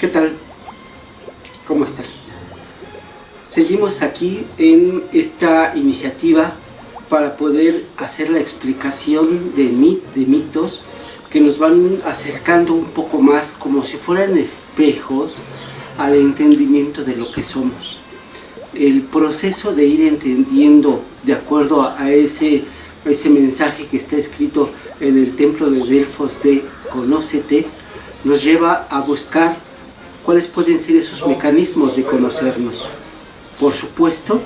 ¿Qué tal? ¿Cómo están? Seguimos aquí en esta iniciativa para poder hacer la explicación de mitos que nos van acercando un poco más, como si fueran espejos, al entendimiento de lo que somos. El proceso de ir entendiendo de acuerdo a ese mensaje que está escrito en el templo de Delfos de Conócete, nos lleva a buscar cuáles pueden ser esos mecanismos de conocernos. Por supuesto,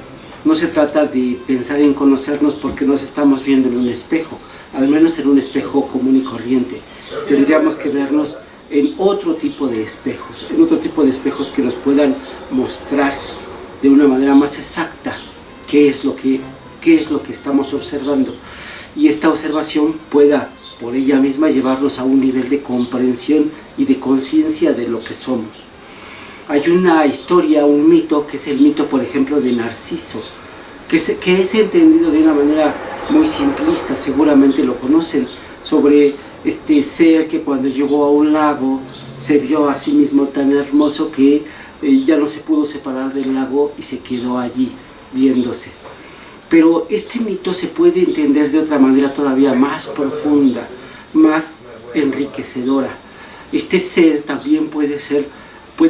no se trata de pensar en conocernos porque nos estamos viendo en un espejo, al menos en un espejo común y corriente. Tendríamos que vernos en otro tipo de espejos, que nos puedan mostrar de una manera más exacta qué es lo que estamos observando, y esta observación pueda por ella misma llevarnos a un nivel de comprensión y de conciencia de lo que somos. Hay una historia, un mito, que es el mito, por ejemplo, de Narciso, que es entendido de una manera muy simplista, seguramente lo conocen, sobre este ser que cuando llegó a un lago se vio a sí mismo tan hermoso que ya no se pudo separar del lago y se quedó allí viéndose. Pero este mito se puede entender de otra manera todavía más profunda, más enriquecedora. Este ser también puede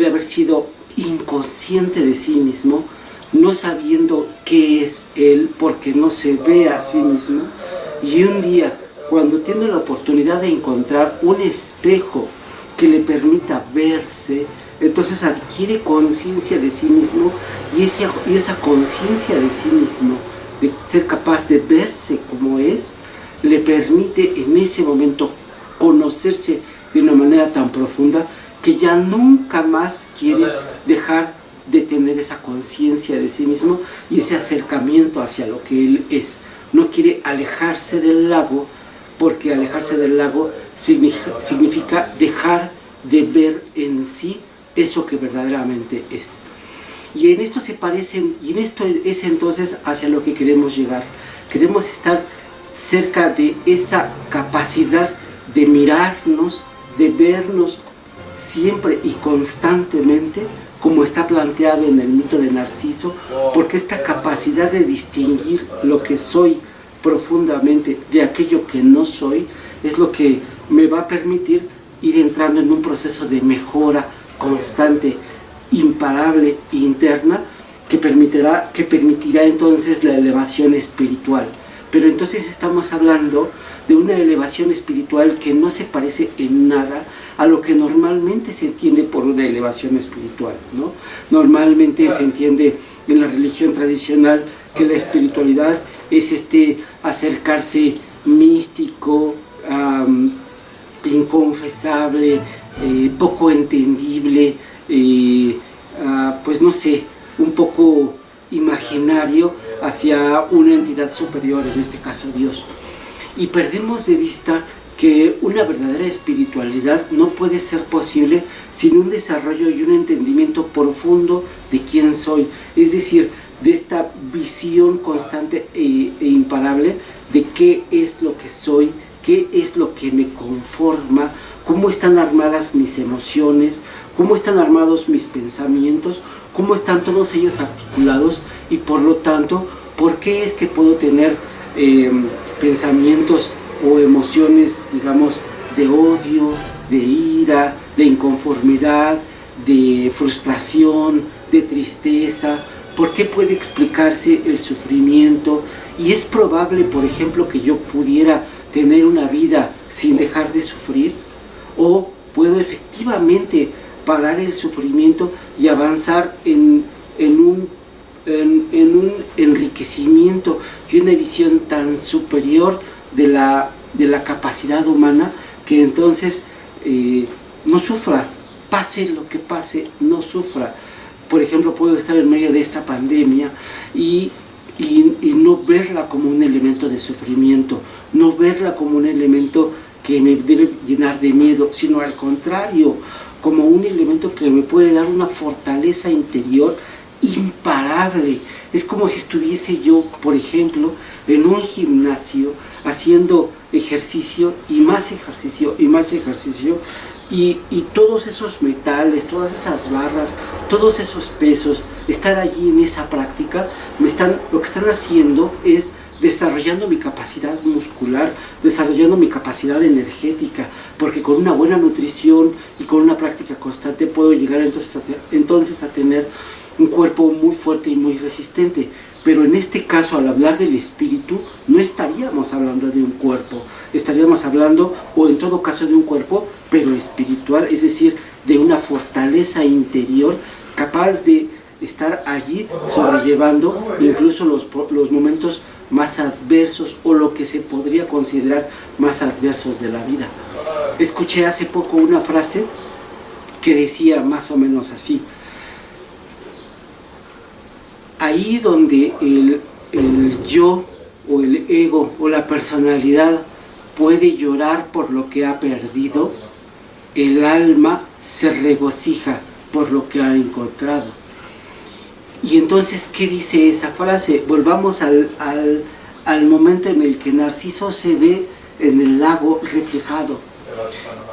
haber sido inconsciente de sí mismo, no sabiendo qué es él porque no se ve a sí mismo, y un día, cuando tiene la oportunidad de encontrar un espejo que le permita verse, entonces adquiere conciencia de sí mismo, y esa conciencia de sí mismo, de ser capaz de verse como es, le permite en ese momento conocerse de una manera tan profunda que ya nunca más quiere dejar de tener esa conciencia de sí mismo y ese acercamiento hacia lo que él es. No quiere alejarse del lago, porque alejarse del lago significa dejar de ver en sí eso que verdaderamente es. Y en esto se parecen, y en esto es entonces hacia lo que queremos llegar. Queremos estar cerca de esa capacidad de mirarnos, de vernos siempre y constantemente, como está planteado en el mito de Narciso, porque esta capacidad de distinguir lo que soy profundamente de aquello que no soy es lo que me va a permitir ir entrando en un proceso de mejora constante, imparable, interna, que permitirá entonces la elevación espiritual. Pero entonces estamos hablando de una elevación espiritual que no se parece en nada a lo que normalmente se entiende por una elevación espiritual, ¿no? Normalmente se entiende en la religión tradicional que la espiritualidad es acercarse místico, inconfesable, poco entendible, pues no sé, un poco imaginario hacia una entidad superior, en este caso Dios. Y perdemos de vista que una verdadera espiritualidad no puede ser posible sin un desarrollo y un entendimiento profundo de quién soy, es decir, de esta visión constante e imparable de qué es lo que soy, qué es lo que me conforma, cómo están armadas mis emociones, cómo están armados mis pensamientos, cómo están todos ellos articulados, y por lo tanto, por qué es que puedo tener pensamientos o emociones, digamos, de odio, de ira, de inconformidad, de frustración, de tristeza. ¿Por qué puede explicarse el sufrimiento? Y es probable, por ejemplo, que yo pudiera tener una vida sin dejar de sufrir, o puedo efectivamente parar el sufrimiento y avanzar en un enriquecimiento y una visión tan superior de la capacidad humana, que entonces no sufra, pase lo que pase, no sufra. Por ejemplo, puedo estar en medio de esta pandemia y no verla como un elemento de sufrimiento, no verla como un elemento que me debe llenar de miedo, sino al contrario, como un elemento que me puede dar una fortaleza interior imparable. Es como si estuviese yo, por ejemplo, en un gimnasio haciendo ejercicio y más ejercicio y más ejercicio, Y todos esos metales, todas esas barras, todos esos pesos, estar allí en esa práctica, lo que están haciendo es desarrollando mi capacidad muscular, desarrollando mi capacidad energética, porque con una buena nutrición y con una práctica constante puedo llegar entonces a tener un cuerpo muy fuerte y muy resistente. Pero en este caso, al hablar del espíritu, no estaríamos hablando de un cuerpo, estaríamos hablando, o en todo caso, de un cuerpo, pero espiritual, es decir, de una fortaleza interior capaz de estar allí sobrellevando incluso los momentos más adversos o lo que se podría considerar más adversos de la vida. Escuché hace poco una frase que decía más o menos así: ahí donde el yo o el ego o la personalidad puede llorar por lo que ha perdido, el alma se regocija por lo que ha encontrado. Y entonces, ¿qué dice esa frase? Volvamos al momento en el que Narciso se ve en el lago reflejado.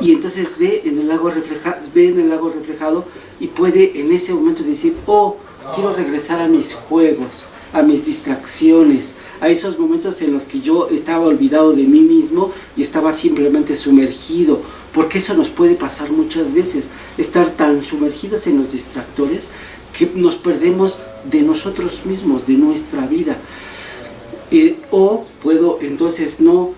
Y entonces ve en el lago reflejado y puede en ese momento decir: oh, quiero regresar a mis juegos, a mis distracciones, a esos momentos en los que yo estaba olvidado de mí mismo y estaba simplemente sumergido, porque eso nos puede pasar muchas veces, estar tan sumergidos en los distractores que nos perdemos de nosotros mismos, de nuestra vida. O puedo entonces no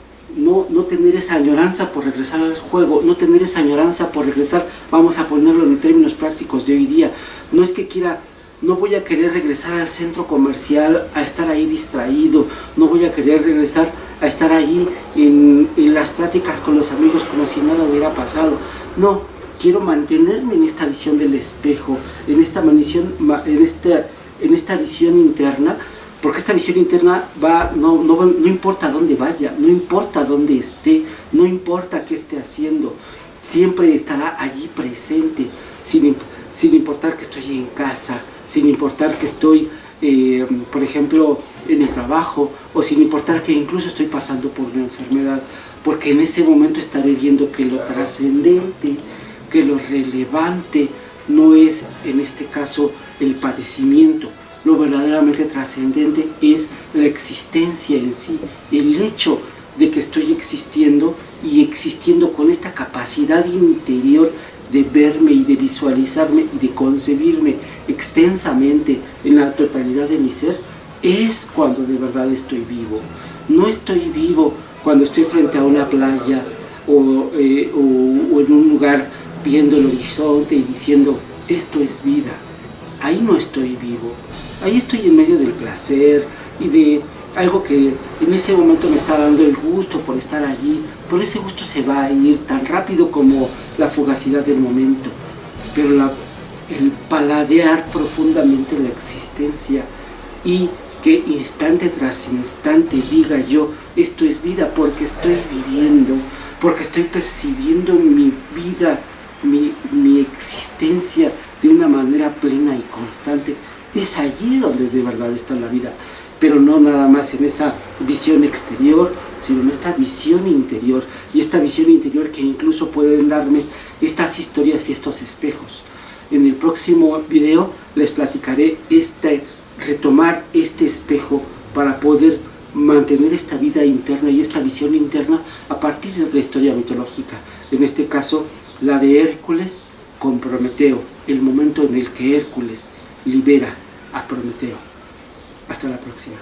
tener esa añoranza por regresar al juego, no tener esa añoranza por regresar, vamos a ponerlo en términos prácticos de hoy día. No voy a querer regresar al centro comercial a estar ahí distraído, no voy a querer regresar a estar ahí en las pláticas con los amigos como si nada hubiera pasado. No, quiero mantenerme en esta visión del espejo, en esta visión interna, porque esta visión interna no importa dónde vaya, no importa dónde esté, no importa qué esté haciendo, siempre estará allí presente, sin importar que estoy en casa, sin importar que estoy, por ejemplo, en el trabajo, o sin importar que incluso estoy pasando por una enfermedad, porque en ese momento estaré viendo que lo trascendente, que lo relevante no es en este caso el padecimiento. Lo verdaderamente trascendente es la existencia en sí, el hecho de que estoy existiendo y existiendo con esta capacidad interior de verme y de visualizarme y de concebirme extensamente en la totalidad de mi ser, es cuando de verdad estoy vivo. No estoy vivo cuando estoy frente a una playa o en un lugar viendo el horizonte y diciendo: esto es vida. Ahí no estoy vivo. Ahí estoy en medio del placer y de algo que en ese momento me está dando el gusto por estar allí, pero ese gusto se va a ir tan rápido como la fugacidad del momento. Pero el paladear profundamente la existencia y que instante tras instante diga yo: esto es vida, porque estoy viviendo, porque estoy percibiendo mi vida, mi existencia de una manera plena y constante. Es allí donde de verdad está la vida, pero no nada más en esa visión exterior, sino en esta visión interior, y esta visión interior que incluso pueden darme estas historias y estos espejos. En el próximo video les platicaré retomar este espejo para poder mantener esta vida interna y esta visión interna a partir de otra historia mitológica, en este caso la de Hércules con Prometeo, el momento en el que Hércules libera a Prometeo. Hasta la próxima.